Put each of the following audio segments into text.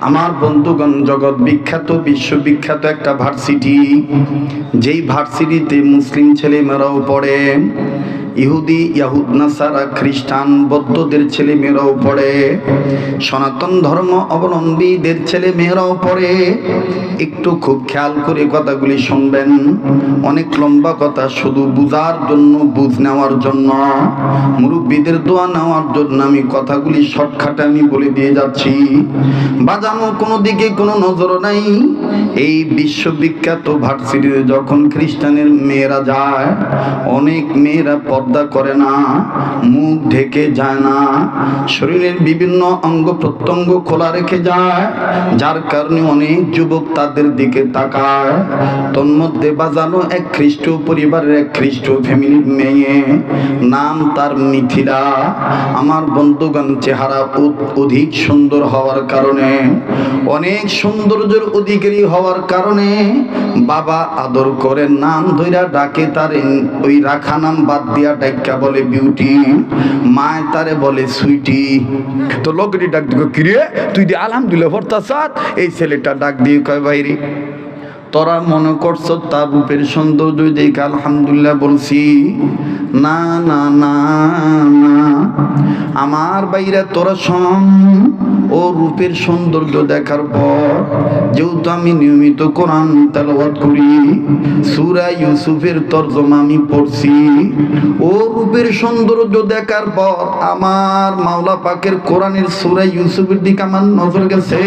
আমার বন্ধুগণ, জগৎ বিখ্যাত বিশ্ববিখ্যাত একটা ভার্সিটি, যেই ভার্সিটিতে মুসলিম ছেলেমেয়েরাও পড়ে, ইহুদি ইয়াহুদ নাসারা খ্রিস্টান বৌদ্ধদের ছেলে মেয়েরাও পড়ে, সনাতন ধর্ম অবলম্বীদের ছেলে মেয়েরাও পড়ে। একটু খুব খেয়াল করে কথাগুলি শুনবেন। অনেক লম্বা কথা, শুধু বুঝার জন্য, বুঝ নেওয়ার জন্য, মুরব্বীদের দোয়া নেওয়ার জন্য আমি কথাগুলি শর্টকাটে আমি বলে দিয়ে যাচ্ছি। বাজানো কোনো দিকে কোনো নজর নাই। এই বিশ্ববিখ্যাত ভার্সিটিতে যখন খ্রিস্টানের মেয়েরা যায়, অনেক মেয়েরা পর্দা করে না, মুখ ঢেকে যায় না, শরীরের বিভিন্ন অঙ্গ প্রত্যঙ্গ খোলা রেখে যায়, যার কারণে অনেক যুবক তাদের দিকে তাকায়। তন্মধ্যে বাজানো এক খ্রিস্ট পরিবারের এক খ্রিস্ট ফ্যামিলির মেয়ে, নাম তার মিথিলা। আমার বন্ধুগণ, চেহারা অধিক সুন্দর হওয়ার কারণে, অনেক সৌন্দর্যের অধিকারী হওয়ার কারণে বাবা আদর করে নাম ধইরা ডাকে, তার ওই রাখা নাম বাদ দিয়া ডাক্কা বলে বিউটি, মায় তারে বলে সুইটি। তো লোকটি ডাক দিকে, কিরে তুই দি আলহামদুলিল্লাহ পড়তাছাস? এই ছেলেটা ডাক দিয়ে কয়, বাইরে তোরা মনে করছ তার রূপের সৌন্দর্য দেখে আলহামদুলিল্লাহ বলছি? না না না না, আমার বাইরে তোরা শোন, ও রূপের সৌন্দর্য দেখার পর, যেহেতু আমি নিয়মিত কোরআন তেলাওয়াত করি, সূরা ইউসুফের তরজমা আমি পড়ছি, ও রূপের সৌন্দর্য দেখার পর আমার মাওলা পাকের কোরআনের সূরা ইউসুফের দিকে আমার নজর গেছে।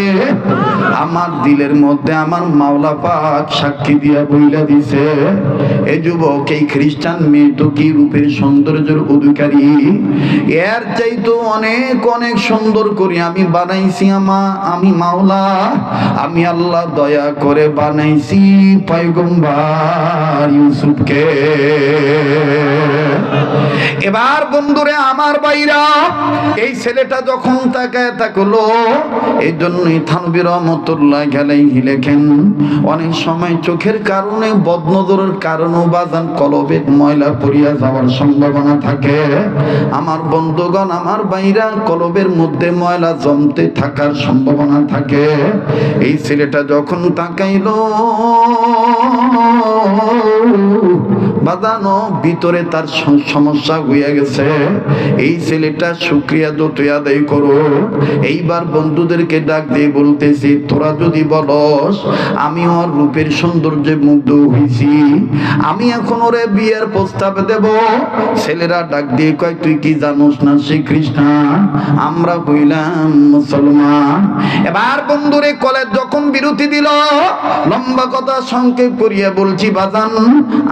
আমার দিলের মধ্যে আমার মাওলা পাক সাক্ষী দিয়া বইলা দিছে, এই যুবক, এই খ্রিস্টান মেয়ে তো কি রূপের সৌন্দর্যের অধিকারী, এর চাইতো অনেক অনেক সুন্দর করে আমি বানাইছি আমি মাওলা, আমি আল্লাহ দয়া করে বানাইছি পয়গম্বর ইউসুফকে। এবার বন্ধুরে আমার ভাইরা, এই ছেলেটা যখন তাকায় থাকলো, এই জন্যই থানভী রহমাতুল্লাহ আলাইহি লেখেন, অনেক সময় চোখের কারণে, বদনজরের কারণে বাজান কলবে ময়লা পড়িয়া যাওয়ার সম্ভাবনা থাকে। আমার বন্ধুগণ, আমার ভাইরা, কলবের মধ্যে ময়লা জমতে থাকার সম্ভাবনা থাকে। এই ছেলেটা যখন তাকাইলো, বাজানো ভিতরে তার সমস্যা হইয়া গেছে। এই ছেলেটা শুকরিয়া যতই আদায় করো। এইবার বন্ধুদেরকে ডাক দিয়ে বলতেছি, তোরা যদি বলস আমি ওর রূপের সৌন্দর্যে মুগ্ধ হইছি, আমি এখন ওরে বিয়ের প্রস্তাব দেব। ছেলেরা ডাক দিয়ে কয়, তুই কি জানোস না সে খ্রিস্টান, আমরা হইলাম মুসলমান। এবার বন্ধুরে কলেজ যখন বিরতি দিল, লম্বা কথা সংক্ষেপ করিয়া বলছি বাজান,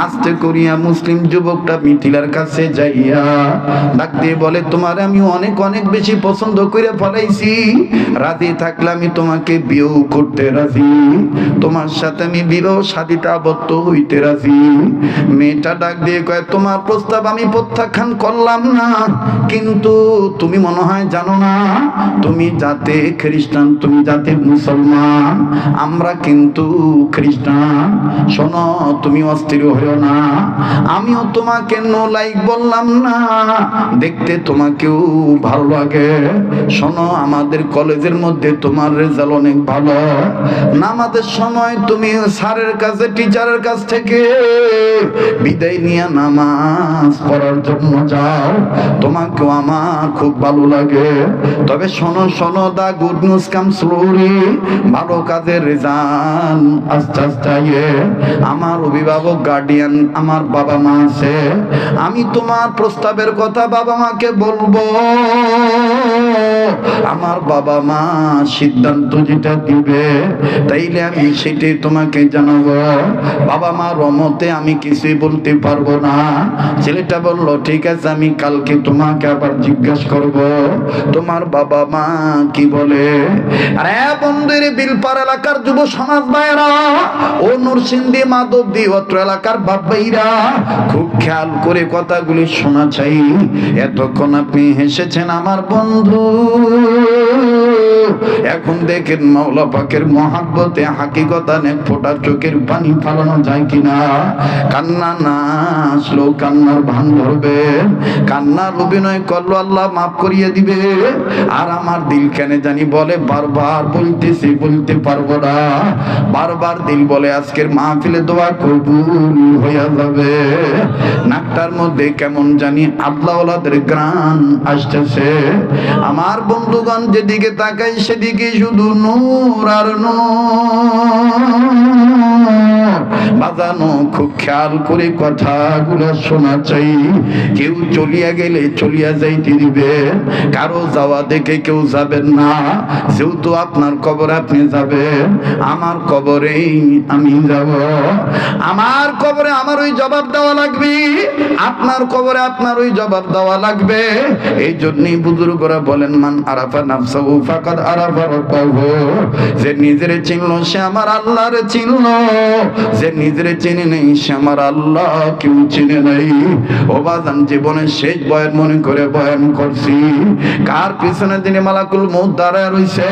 আস্তে করিয়া মুসলিম যুবকটা মিথিলার কাছে যাইয়া ডাক দিয়ে বলে, তোমার আমি অনেক অনেক বেশি পছন্দ করে ফলাইছি, রাজি থাকলে আমি তোমাকে বিয়েও করতে রাজি, তোমার সাথে আমি বিবাহ শাদীতে আবদ্ধ হইতে রাজি। মেয়েটা ডাক দিয়ে কয়, তোমার প্রস্তাব আমি প্রত্যাখ্যান করলাম না, কিন্তু তুমি মনে হয় জানো না, তুমি যাতে খ্রিস্টান, তুমি যাতে মুসলমান, আমরা কিন্তু খ্রিস্টান। শোনো, তুমি অস্থির হইও না, আমিও তোমাকে নো লাইক বললাম না, দেখতে তোমাকেও ভালো লাগে। শোনো, আমাদের কলেজের মধ্যে তোমার রেজাল্ট অনেক ভালো, নামাজের সময় তুমি স্যারের কাছে, টিচারের কাছ থেকে বিদায় নিয়ে নামাজ পড়ার জন্য যাও, তোমাকেও আমার খুব ভালো লাগে। তবে শোনো শোনো, দা গুড নিউজ কাম স্লোলি, ভালো কাজের রেজাল্ট আস্তে আস্তে আমার অভিভাবক গার্ডিয়ান, আমার বাবা মা আছে, আমি তোমার প্রস্তাবের কথা বাবা মাকে বলবো, আমার বাবা মা সিদ্ধান্ত যেটা দিবে তাইলে আমি সেটাই তোমাকে জানাবো, বাবা মা রহমতে আমি কিছুই বলতে পারবো না। ছেলেটা বলল, ঠিক আছে, আমি কালকে তোমাকে আবার জিজ্ঞাসা করব তোমার বাবা মা কি বলে। আরে বন্ধুর বিলপার এলাকার যুব সমাজ ভাইরা, ও নরসিংদী মাধবদী অত্র এলাকার বাপ ভাইরা, খুব খেয়াল করে কথাগুলি শোনা চাই। এতক্ষণ আপনি হেসেছেন আমার বন্ধু, এখন দেখেন মাওলা পাকের মহাব্বতে হাকিকতান এক ফোঁটা চোখের পানি ফালানো যায় কিনা। কান্না না আসলো কান্নার ভান ধরবে, কান্নার অভিনয় করলো আল্লাহ মাফ করিয়ে দিবে। আর আমার দিল কেন জানি বলে বারবার বলতেছি বলতে পারবো না, বারবার দিল বলে আজকের মাহফিলে দোয়া কবুল হয়ে যাবে। নাকটার মধ্যে কেমন জানি আল্লাহওয়ালাদের গ্রান আসতেছে। আমার বন্ধুগণ যেদিকে তাকাই সেদিকে শুধু নূর আর নূর। বাজানো খুব খেয়াল করে কথাগুলো শোনা চাই। কেউ চলিয়া গেলে চলিয়া যাইতে দিবে, কারো যাওয়া দেখে কেউ যাবেন না। যেহেতু আপনার কবর আপনি যাবেন, আমার কবরেই আমি যাব। আমার কবরে আমার ওই জবাব দেওয়া লাগবে, আপনার কবরে আপনার ওই জবাব দেওয়া লাগবে। এই জন্যই বুজুর্গরা বলেন মান আরাফা নাফসাহু ফাকাদ আরাফা রাব্বাহু। যে নিজেরে চিনলো সে আমার আল্লাহরে চিনলো, যে নিজেরে চিনে নেই সে আমার আল্লাহ কেউ চিনে নাই। ও বাজান জীবনের শেষ বয়ান মনে করে বয়ান করছি। কার পিছনে দিনে মালাকুল মউত দাঁড়ায় রইছে,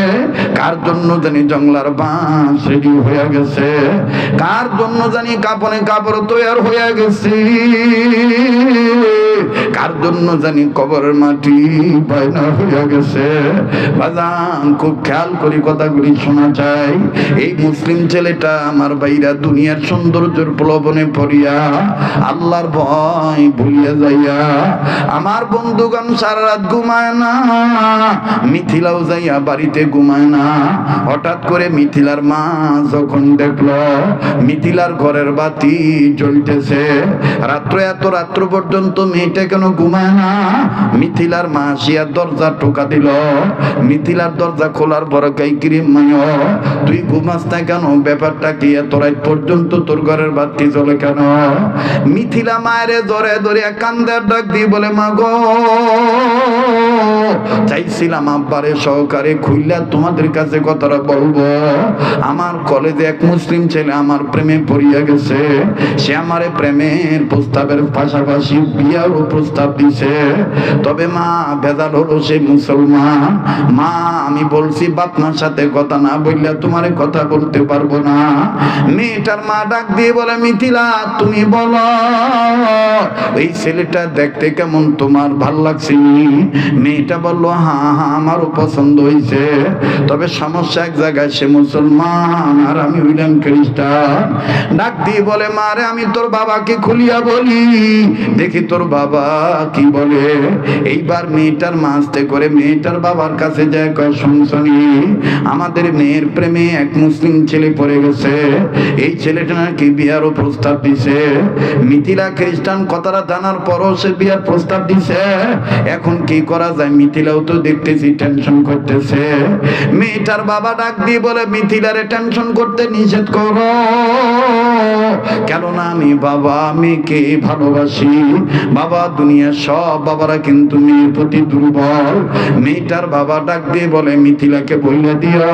কার জন্য জানি জংলার বাঁশ রেডি হয়ে গেছে, কার জন্য জানি কাপনে কাপড় তৈয়ার হয়ে গেছে, কার জন্য জানি কবরের মাটি বায়না হয়ে গেছে। বাজান খুব খেয়াল করি কথাগুলি শোনা যায়। এই মুসলিম ছেলেটা আমার ভাইরা দুনিয়ার সৌন্দর্যের প্রলোভনে পড়িয়া আল্লাহর ভয় ভুলিয়া যাইয়া আমার বন্ধুগণ সারা রাত ঘুমায় না, মিথিলাও যাইয়া বাড়িতে ঘুমায় না। হঠাৎ করে মিথিলার মা যখন দেখলো মিথিলার ঘরের বাতি জ্বলতেছে, রাত্র এত রাত্র পর্যন্ত মেয়েটা কেন ঘুমায় না, মিথিলার মা আসিয়া দরজা টোকা দিল। মিথিলার দরজা খোলার পর কাইকিরি মায় তুই ঘুমাস না কেন, ব্যাপারটা কি এত রাত পর্যন্ত তোর ঘরের বাতি জ্বলে কেন? মিথিলা মায়ের ধরে ধরে কান্দার ডাক দিয়ে বলে মা গো, চাইছিলাম আব্বারে সহকারে খুইলা তোমাদের কাছে কথাটা বলবো। আমার কলেজে এক মুসলিম ছেলে আমার প্রেমে পড়িয়া গেছে, সে আমারে প্রেমের প্রস্তাবের পাশাপাশি বিয়ারও প্রস্তাব দিছে। তবে মা ভেজাল হলো সে মুসলমান। মা আমি বলছি বাপমার সাথে কথা না বললে তোমারে কথা বলতে পারবো না। মেয়েটার মা ডাক দিয়ে বলে মিথিলা তুমি বলো এই ছেলেটা দেখতে কেমন, তোমার ভাল লাগছে? মেয়েটা বললো হ্যাঁ হ্যাঁ আমারও পছন্দ হয়েছে, তবে সমস্যা এক জায়গায়, সে মুসলমান আর আমি হইলাম খ্রিস্টান। ডাক দিয়ে বলে মা রে আমি তোর বাবাকে খুলিয়া বলি, দেখি তোর বাবা কি বলে। এইবার মেয়েটার মা আস্তে করে মেয়েটার বাবার কাছে যায়, কয় শুনছনি আমাদের মেয়ের প্রেমে এক মুসলিম ছেলে পড়ে গেছে, এই ছেলেটা নাকি বিয়ারও প্রস্তাব দিছে। মিথিলা খ্রিস্টান কথাটা জানার পরও সে বিয়ার প্রস্তাব দিছে। এখন কি করা যায়? মিথিলাও তো দেখতেছি টেনশন করতেছে। মেয়েটার বাবা ডাক দিয়ে বলে মিথিলারে টেনশন করতে নিষেধ করো, কেননা আমি বাবা মেয়েকে ভালোবাসি। বাবা দুনিয়ার সব বাবারা কিন্তু মেয়ের প্রতি দুর্বল। মেয়েটার বাবা ডাক দিয়ে বলে মিথিলাকে বলে দিও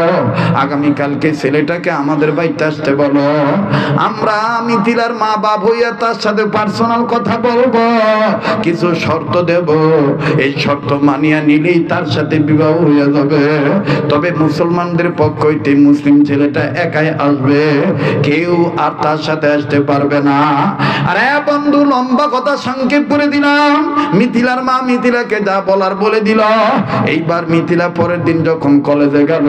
আগামীকালকে ছেলেটাকে আমাদের বাড়িতে আসতে বলো, আমরা মিথিলার মা বাপ হইয়া তার সাথে পার্সোনাল কথা বলবো, কিছু শর্ত দেব, এই শর্ত মানিয়া নিলেই তার সাথে বিবাহ হয়ে যাবে। তবে মুসলমানদের পক্ষ হইতে মুসলিম ছেলেটা একাই আসবে, কেউ আর তার সাথে আসতে পারবে না। আরে বন্ধু লম্বা কথা সংক্ষেপ করে দিলাম। মিথিলার মা মিথিলাকে যা বলার বলে দিল। এইবার মিথিলা পরের দিন যখন কলেজে গেল,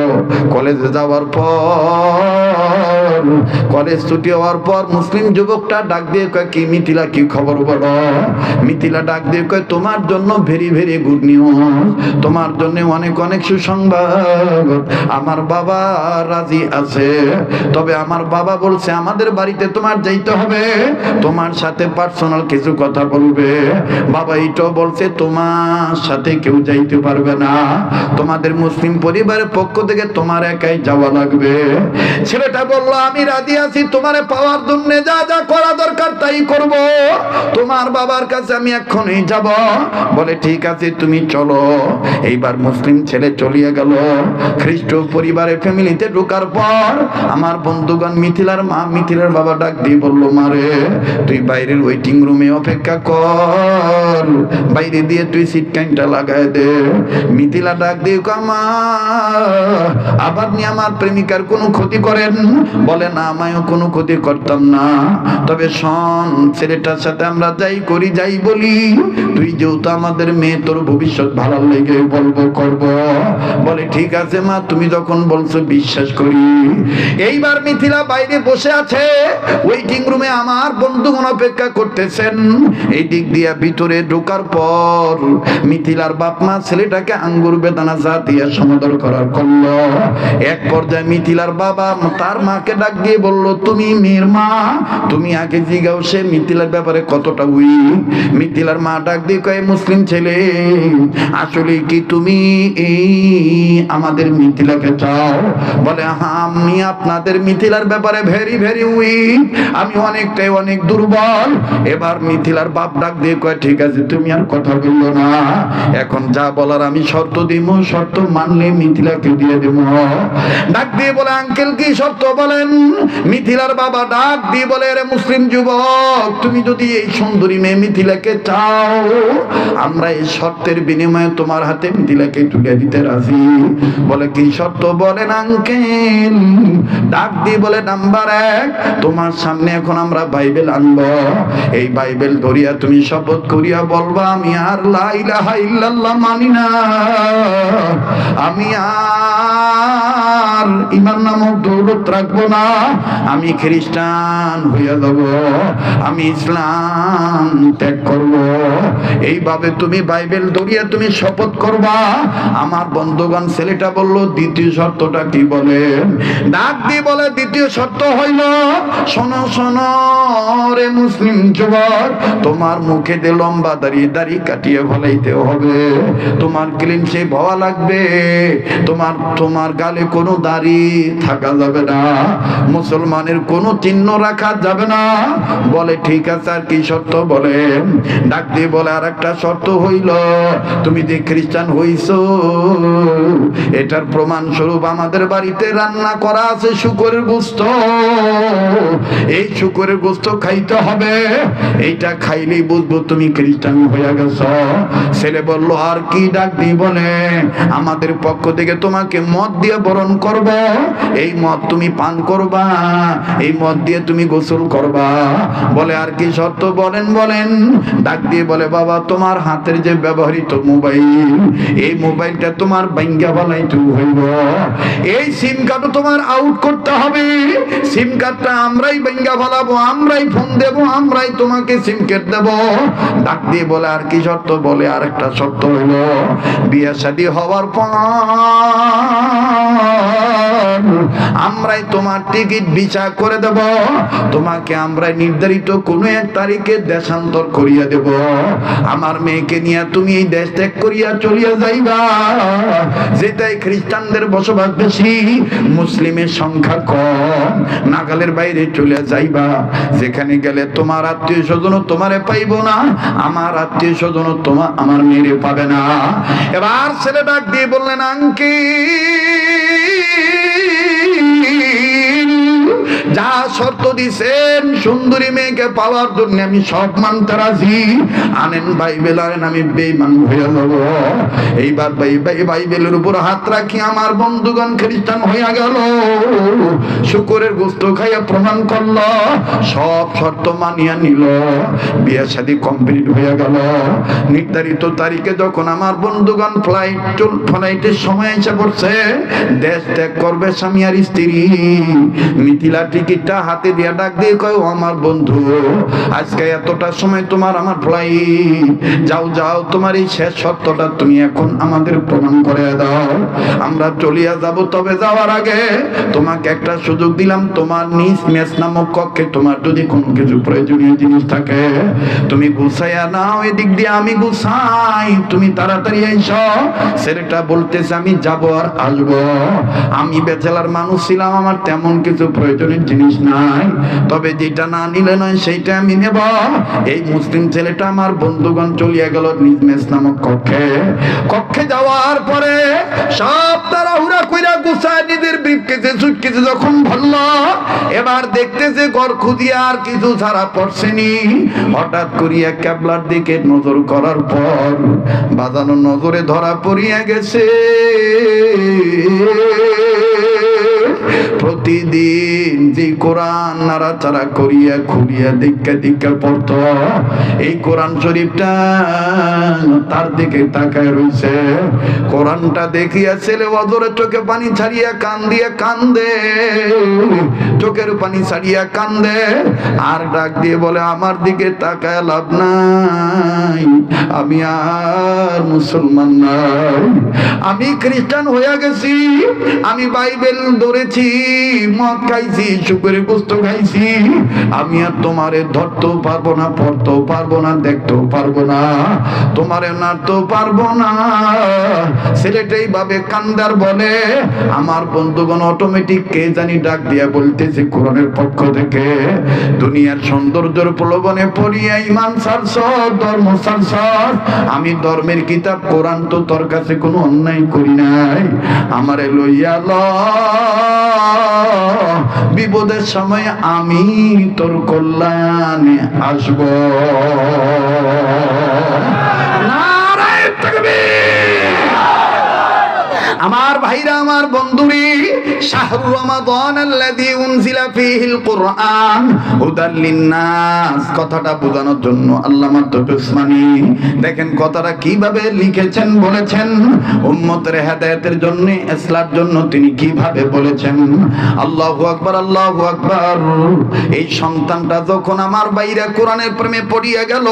কলেজে যাওয়ার পর কলেজ ছুটি হওয়ার পর মুসলিম যুবকটা ডাক দিয়ে কয় কি মিথিলা কি খবর বলো? মিথিলা ডাক দিয়ে কয় তোমার জন্য ভেরি ভেরি গুড নিউজ, তোমার জন্য অনেক অনেক সুসংবাদ। আমার বাবা রাজি আছে, তবে আমার বাবা বলছে আমাদের বাড়িতে তোমার যাইতে হবে, তোমার সাথে পার্সোনাল কিছু কথা বলবে। বাবা এটাও বলছে তোমার সাথে কেউ যাইতে পারবে না, তোমাদের মুসলিম পরিবারের পক্ষ থেকে তোমার একাই যাওয়া লাগবে। ছেলেটা বলল আমি রাজি আছি, তোমারে পাওয়ার জন্য যা যা করা দরকার তাই করব, তোমার বাবার কাছে আমি এক্ষুনি যাব। বলে ঠিক আছে তুমি চলো। এইবার মুসলিম ছেলে চলিয়ে গেল। খ্রিস্ট পরিবারের ফ্যামিলিতে ঢোকার পর আমার বন্ধুগণ মিথিলার মা মিথিলার বাবা ডাক দিয়ে বললো মারে তুই বাইরের ওয়েটিং রুমে অপেক্ষা কর, বাইরে দিয়ে তুই সিট কাইনটা লাগাই দে। মিথিলা ডাক দিয়ে কামা আবার আপনি আমার প্রেমিকার কোনো ক্ষতি করেন? বলে না, আমিও কোনো ক্ষতি করতাম না, তবে শোন, ছেলেটার সাথে আমরা যাই করি যাই বলি, তুই যেহেতু আমাদের মেয়ে, তোর ভবিষ্যৎ ভালো লেগে বলবো করব। বলে ঠিক আছে মা, তুমি যখন বলছো বিশ্বাস করি। এইবার মিথিলা বাইরে বসে আছে, ওয়েটিং রুমে আমার বন্ধুগণ অপেক্ষা করতেছেন। এই দিক দিয়ে ভিতরে ঢোকার পর মিথিলার বাপ মা ছেলেটাকে আঙ্গুর বেদানা চা দিয়ে সমাদর করার করলো। এক পর্যায়ে মিথিলার বাবা তার মাকে ডাক দিয়ে বলল, তুমি মেয়ের মা, তুমি আগে জিগাও সে মিথিলার ব্যাপারে কতটা উইক। মিথিলার মা ডাক দিয়ে কয়, মুসলিম ছেলে, আসলে কি তুমি এই আমাদের মিথিলাকে চাও? বলে হ্যাঁ, আমি আপনাদের মিথিলার ব্যাপারে ভেরি ভেরি উইক, আমি অনেক দুর্বল। এবার মিথিলার বাপ ডাক দিয়ে কয়, ঠিক আছে তুমি আর কথা বললো না, এখন যা বলার আমি শর্ত দিব, শর্ত মানলে মিথিলাকে দিয়ে দেব। ডাক দিয়ে বলে, আঙ্কেল কি শর্ত বলেন? মিথিলার বাবা ডাক দিয়ে বলে, রে মুসলিম যুবক, তুমি যদি এই সুন্দরী মেয়ে মিথিলাকে চাও, আমরা এই শর্তের বিনিময়ে তোমার হাতে মিথিলাকে তুলে দিতে রাজি। বলে কি শর্ত বলেন আঙ্কেল? ডাক দিয়ে বলে, নাম্বার 1, তোমার সামনে এখন আমরা বাইবেল আনবো, এই বাইবেল ধরিয়া তুমি শপথ করিয়া বলবা, আমি আর লা ইলাহা ইল্লাল্লাহ মানি না, আমি আর ইমান নামক দৌলত রাখবো না, আমি খ্রিস্টান হইয়া যাব, আমি ইসলাম ত্যাগ করব। এইভাবে তুমি বাইবেল ধরিয়া তুমি শপথ করবা। আমার বন্ধুগণ, ছেলেটা বলল, দ্বিতীয় শর্তটা কি বলে? ডাক দিয়ে বলে, দ্বিতীয় শর্ত হইল, শোনো শোনো রে মুসলিম যুবক, তোমার মুখে দিয়ে লম্বা দাড়ি কাটিয়ে ফলাইতে হবে, তোমার ক্লিন শেভ হওয়া লাগবে, তোমার গালে কোনো দাড়ি থাকা যাবে না, মুসলমানের কোনো চিহ্ন রাখা যাবে না। বলে ঠিক আছে, আর কি শর্ত বলে? ডাক দিয়ে বলে, আর একটা শর্ত হইল, তুমি যে খ্রিস্টান হইছো, এটার প্রমাণ স্বরূপ আমাদের বাড়িতে রান্না করা আছে শুকরের গোশত, এই শুকরের গোশত খাইতে হবে, এইটা খাইলেই বুঝবো তুমি খ্রিস্টান হয়ে গেছো। ছেলে বলল, আর কি? ডাক দিয়ে বলে, আমাদের পক্ষ থেকে তোমাকে মদ দিয়ে বরণ করব, এই মদ তুমি পান করবা, এই মদ দিয়ে তুমি গোসল করবা। বলে আর কি শর্ত বলেন? বলেন। ডাক দিয়ে বলে, বাবা তোমার হাতের যে ব্যবহৃত মোবাইল, এই মোবাইলটা তোমার ভাঙ্গা ফলাইতে হইব, এই সিম কার্ডও তোমার আউট করতে হবে, সিম কার্ডটা আমরাই ভাঙ্গা ফলাবো, আমরাই ফোন দেব, আমরাই তোমাকে সিম কার্ড দেব। ডাক দিয়ে বলে, আর কি শর্ত? বলে আর একটা শর্ত হইল, বিয়ে শাদী হওয়ার পর আমরাই তোমার টিকিট ভিসা করে দেব, তোমাকে আমরা নির্ধারিত কোনো এক তারিখে দেশান্তর করিয়া দেব, আমার মেয়েকে নিয়ে তুমি এই দেশ ত্যাগ করিয়া চলিয়া যাইবা, যেটাই খ্রিস্টানদের বসবাস বেশি, মুসলিমের সংখ্যা কম, নাগালের বাইরে চলে যাইবা, যেখানে গেলে তোমার আত্মীয় স্বজন তোমারে পাইব না, আমার আত্মীয় স্বজন আমার মেয়েরে পাবে না। এবার ছেলে ডাক দিয়ে বললেন, যা শর্ত দিছেন সুন্দরী মেয়েকে পাওয়ার জন্য আমি সব মানতে রাজি, আনেন বাইবেল, আনেন, আমি বেঈমান হয়ে যাব। এইবার বাইবেলের উপর হাত রাখি আমার বন্ধুগণ খ্রিস্টান হইয়া গেল, শুকরের গোশত খাইয়া প্রমাণ করল, সব শর্ত মানিয়া নিল, বিয়ে শাদী কমপ্লিট হয়ে গেল। নির্ধারিত তারিখে যখন আমার বন্ধুগণ ফ্লাইটের সময় এসে পড়ছে, দেশ ত্যাগ করবে স্বামী আর স্ত্রী, মিথিলা টিকিটটা হাতে দিয়ে ডাক দিয়ে কয়, আমার বন্ধু আজকে এতটা সময় তোমার আমার ফ্লাইট, যাও যাও, তোমার এই শেষ শর্তটা তুমি এখন আমাদের প্রমাণ করে দাও, আমরা চলিয়া যাব। তবে যাওয়ার আগে তোমাকে একটা সুযোগ দিলাম, তোমার নিজ মেস নামক কক্ষে তোমার যদি কোনো কিছু প্রয়োজনীয় জিনিস থাকে তুমি গুছাইয়া নাও, এদিক দিয়ে আমি গুছাই, তুমি তাড়াতাড়ি এসো। ছেলেটা বলতেছে, আমি যাব আর আসবো, আমি ব্যাচেলার মানুষ ছিলাম, আমার তেমন কিছু প্রয়োজনীয় জিনিস নাই, তবে যেটা না নিলে নয় সেইটা আমি নেব। এই মুসলিম ছেলেটা আমার বন্ধুগণ চলিয়া গেল নিজ মেস নামক কক্ষে যাওয়ার পরে সব তাড়াহুড়া কইরা গুছায় নিজের ব্রিফকেসে সুটকেসে যখন ভরল, এবার দেখতেছে ঘর খুঁজিয়া আর কিছু ছাড়া পড়ছেনি। হঠাৎ করিয়া ক্যাবলার দিকে নজর করার পর বাজানো নজরে ধরা পড়িয়া গেছে প্রতিদিন যে কোরআন নাড়াচাড়া করিয়া খুলিয়া দীক্ষা দীক্ষা পড়তো, এই কোরআন শরীফটা তার দিকে তাকায় রইছে। কোরআনটা দেখিয়া ছেলে অজরে চোখে পানি ছাড়িয়া কান্দে, চোখের পানি ছাড়িয়া কান্দে, আর ডাক দিয়ে বলে আমার দিকে তাকায় লাভ নাই, আমি আর মুসলমান নাই, আমি খ্রিস্টান হয়ে গেছি, আমি বাইবেল ধরেছি, মদ খাইছি, শুকরের গোশত খাইছি, আমি আর তোমারে ধরতেও পারবো না, পড়তেও পারবো না, দেখতেও পারবো না, তোমারে নাড়তেও পারবো না। ছেলেটাই ভাবে কান্দার বলে আমার বন্ধুগণ অটোমেটিক কে জানি ডাক দিয়া বলতেছে কোরআনের পক্ষ থেকে, দুনিয়ার সৌন্দর্যের প্রলোভনে পড়িয়া ইমান ছাড়ছ, ধর্ম ছাড়ছ, আমি ধর্মের কিতাব কোরআন তো তোর কাছে কোনো অন্যায় করি নাই, আমারে লইয়া ল, বিপদের সময় আমি তোর কল্যাণে আসব। নারায়ে তাকবীর। আমার ভাইরা, আমার বন্ধুরি, শাহরু রমাদান আল্লাযী উনজিলা ফীহিল কুরআন হুদাল লিন্নাস, কথাটা বোঝানোর জন্য আল্লামা তৌফিক উসমানী দেখেন কথাটা কিভাবে লিখেছেন, বলেছেন উম্মতের হেদায়েতের জন্য, ইসলামের জন্য তিনি কিভাবে বলেছেন। আল্লাহু আকবার, আল্লাহু আকবার। এই সন্তানটা যখন আমার বাইরে কোরআনের প্রেমে পড়িয়া গেল,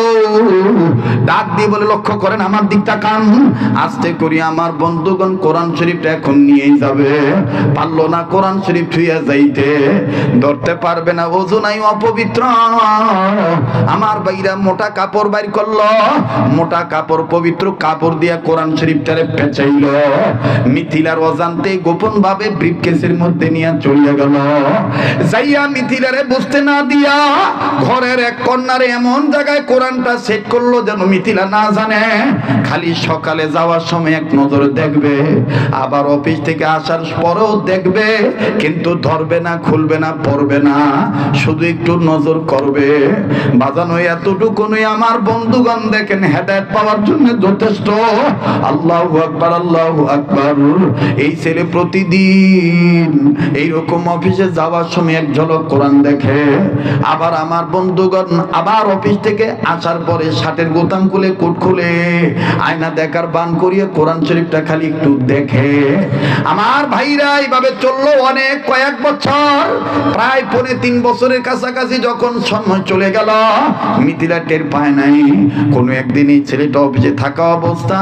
ডাক দিয়ে বলে লক্ষ্য করেন আমার দিক তাকান, আস্তে করি আমার বন্ধুগণ কোরআন শরীফটা এখন নিয়েই যাবে, পারলো না কোরআন শরীফ ছুঁয়া যাইতে, ধরতে পারবে না, ওযু নাই, অপবিত্র। আমার ভাইরা মোটা কাপড় বাইর করলো, মোটা কাপড়, পবিত্র কাপড় দিয়া কোরআন শরীফটারে পেঁচাইল, মিথিলার অজান্তে গোপন ভাবে ব্রিফকেসের মধ্যে নিয়ে চলিয়া গেল, যাইয়া মিথিলারে বুঝতে না দিয়া ঘরের এক কর্নারে এমন জায়গায় কোরআনটা সেট করলো যেন মিথিলা না জানে, খালি সকালে যাওয়ার সময় এক নজর দেখবে, আবার অফিস থেকে আসার পরেও দেখবে, কিন্তু ধরবে না, খুলবে না, পড়বে না, শুধু একটু নজর করবে। বাজানো এতটুকু নয় আমার বন্ধুগণ, দেখেন হেদায়েত পাওয়ার জন্য যথেষ্ট। আল্লাহু আকবার, আল্লাহু আকবার। এই ছেলে প্রতিদিন এইরকম অফিসে যাওয়ার সময় এক ঝলক কোরআন দেখে, আবার আমার বন্ধুগণ আবার অফিস থেকে আসার পরে শার্টের বোতাম খুলে, কোট খুলে, আয়না দেখার বান করিয়ে কোরআন শরীফটা খালি একটু দেখে। আমার ভাইরা এইভাবে চললো অনেক কয়েক বছর, প্রায় 3.5 বছরের কাছাকাছি যখন সময় চলে গেল, মিথিলা টের পায় নাই। কোনো একদিন এই ছেলেটা অফিসে থাকা অবস্থায়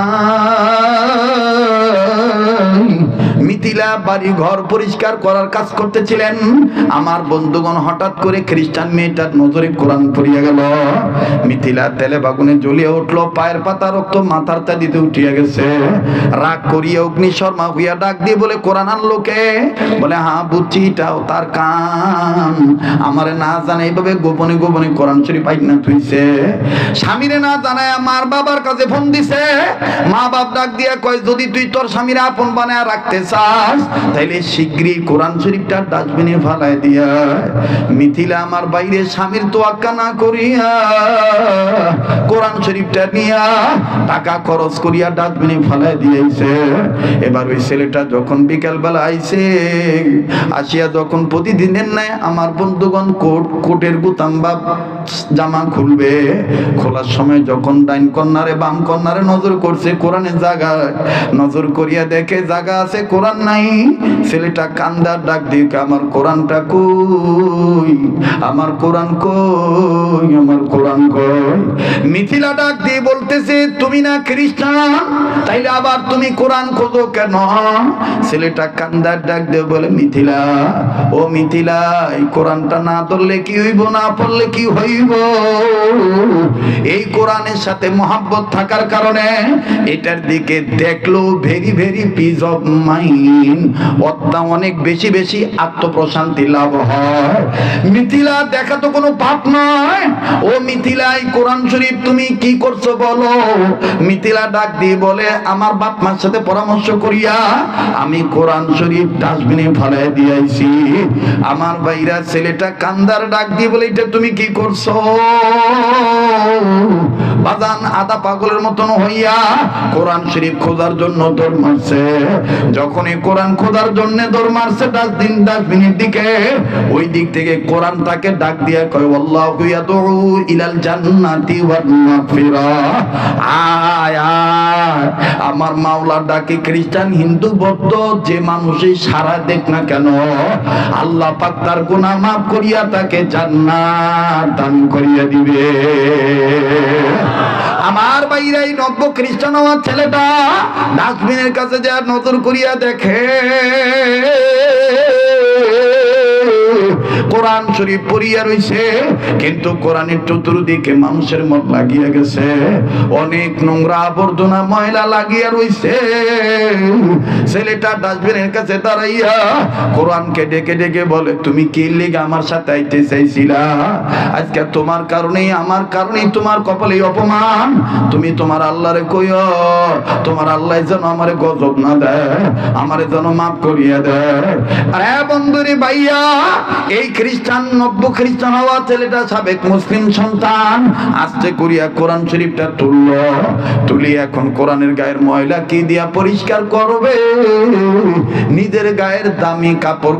মিথিলা বাড়ি ঘর পরিষ্কার করার কাজ করতেছিলেন, আমার বন্ধুগণ হঠাৎ করে খ্রিস্টান মেয়েটার নজরে কোরআন পড়িয়া গেল, মিথিলা তেলে বাগুনে জ্বলিয়ে উঠলো, পায়ের পাতা রক্ত মাথার তাদিতে উঠিয়া গেছে, রাগ করিয়া অগ্নিশর্মা হইয়া ডাক দিয়ে বলে কোরআন আনলো কে? বলে হ্যাঁ বুঝছি, এটাও তার কাম, আমারে না জানে এইভাবে গোপনে গোপনে কোরআন শরীফ আইনা থুইছে, স্বামীরে না জানায় মার বাবার কাছে ফোন দিছে, মা বাপ ডাক দিয়া কয় যদি তুই তোর স্বামীর আপন বানায় রাখতে চাস তাইলে শীঘ্রই কোরআন শরীফটা ডাস্টবিনে ফালাই দিয়া। মিথিলা আমার বাইরে স্বামীর তোয়াক্কা না করিয়া কোরআন শরীফটা নিয়া টাকা খরচ করিয়া ডাস্টবিনে ফালাই দিয়েছে। এবার ওই ছেলেটা যখন বিকাল বেলা আইছে, আসিয়া যখন প্রতিদিনের ন্যায় আমার বন্ধুগণ কোটের বোতাম বা জামা খুলবে, খোলার সময় যখন ডাইন কর্নারে বাম কর্নারে নজর করছে কোরআনের জায়গা, নজর করিয়া দেখে জায়গা আছে, কোরআন নাই। ছেলেটা কান্দার ডাক দিয়ে আমার কোরআনটা কই, আমার কোরআন কই, আমার কোরআন কই। মিথিলা ডাক দিয়ে বলতেছে তুমি না খ্রিস্টান, তাইলে আবার তুমি কোরআন খোঁজো কেন? ছেলেটা কান্দার ডাক দিয়ে বলে মিথিলা, ও মিথিলা, এই কোরআনটা না ধরলে কি হইব, না পড়লে কি হইব? এই কোরআনের সাথে মহাব্বত থাকার কারণে এটার দিকে দেখলো very very piece of mind, অনেক বেশি বেশি আত্মপ্রশান্তি লাভ হয়। মিথিলা দেখা তো কোনো পাপ নয়। ও মিথিলা, এই কোরআন শরীফ তুমি কি করছো বলো? মিথিলা ডাক দিয়ে বলে আমার বাপ মার সাথে পরামর্শ করিয়া আমি কোরআন শরীফ ডাস্টবিনে ফেলাই দিয়েছি। আমার ভাইরা ছেলেটা কান্দার ডাক দিয়ে বলে এটা তুমি কি করছো? করছো বাজান আদা পাগলের মতন হইয়া কোরআন শরীফ খোঁজার জন্য দৌড় মারছে। যখনই কোরআন খোঁজার জন্য দৌড় মারছে ডাস্টবিনের দিকে, ওই দিক থেকে কোরআন তাকে ডাক দিয়া কয় আল্লাহু ইয়াদউ ইলাল জান্নাতি ওয়ান মাগফিরাহ। আয় আয় আমার মাওলার ডাকে খ্রিস্টান হিন্দু বৌদ্ধ যে মানুষই সারা দেখ না কেন, আল্লাহ পাক তার গুনাহ মাফ করিয়া তাকে জান্নাত দান করিয়া দিবে। আমার বাইরে এই নব্য খ্রিস্টান হওয়ার ছেলেটা ডাস্টবিনের কাছে যা নজর করিয়া দেখে কোরআন শরীফ পড়িয়া রইছে, কিন্তু কোরআনের চতুর্দিকে মানুষের মত লাগিয়া গেছে, অনেক নোংরা আবর্জনা ময়লা লাগিয়া রইছে। ছেলেটা ডাস্টবিনের কাছে দাঁড়াইয়া কোরআনকে ডেকে ডেকে বলে, তুমি কি লিগে আমার সাথে আইতে চাইছিলা? আজকে তোমার কারণেই আমার কারণেই তোমার কপালে অপমান। তুমি তোমার আল্লাহরে কইও তোমার আল্লাহ যেন আমারে গজব না দেয়, আমারে যেন মাফ করিয়া দেয়। আরে বন্ধুরে ভাইয়া, এই খ্রিস্টান নব্য খ্রিস্টান হওয়া ছেলেটা সাবেক মুসলিম সন্তান আস্তে করিয়া কোরআন শরীফটা তুলি এখন কোরআনের গায়ের ময়লা কি দিয়া পরিষ্কার করবে? নিজের গায়ের দামি কাপড়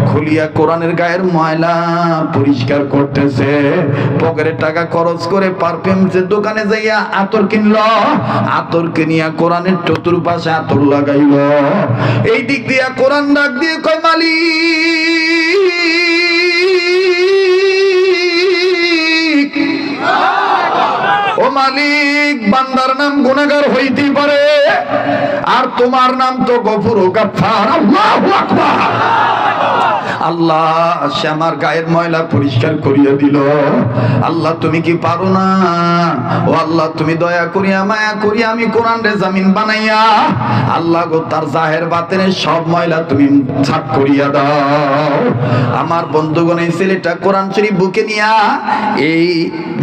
খুলিয়া কোরআনের গায়ের ময়লা পরিষ্কার করতেছে। পকেটে টাকা খরচ করে পারফিউমের দোকানে যাইয়া আতর কিনল, আতর কিনিয়া কোরআনের চতুর্পাশে আতর লাগাইল। এই দিক দিয়া কোরআন ডাক দিয়ে কয় মালিক, ও মালিক, বান্দার নাম গুনাহগার হইতেই পারে, আর তোমার নাম তো গফুর ও গাফফার। আল্লাহু আকবার। আল্লাহ সে আমার গায়ের ময়লা পরিষ্কার করিয়া দিল। আল্লাহ তুমি কি পারো না? ও আল্লাহ তুমি দয়া করিয়া মায়া করিয়া আমি কোরআন রে জামিন বানাইয়া আল্লাহ গো তার জাহের বাতেনের সব ময়লা তুমি ছাপ করিয়া দাও। আমার বন্ধুগণ, এই ছেলেটা কোরআন শরীফ বুকে নিয়া এই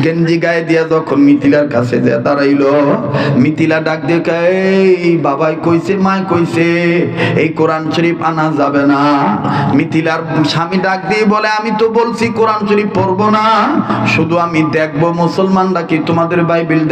গেঞ্জি গায়ে দিয়া যখন মিথিলার কাছে যা দাঁড়াইলো, মিথিলা ডাক দিয়ে এই বাবাই কইছে মায় কইছে এই কোরআন শরীফ আনা যাবে না। মিথিলার স্বামী ডাক দিয়ে বলে, আমি তো বলছি কোরআন শরীফ পড়বো না, শুধু আমি দেখবো মুসলমানরা কি তোমাদের বাইবেল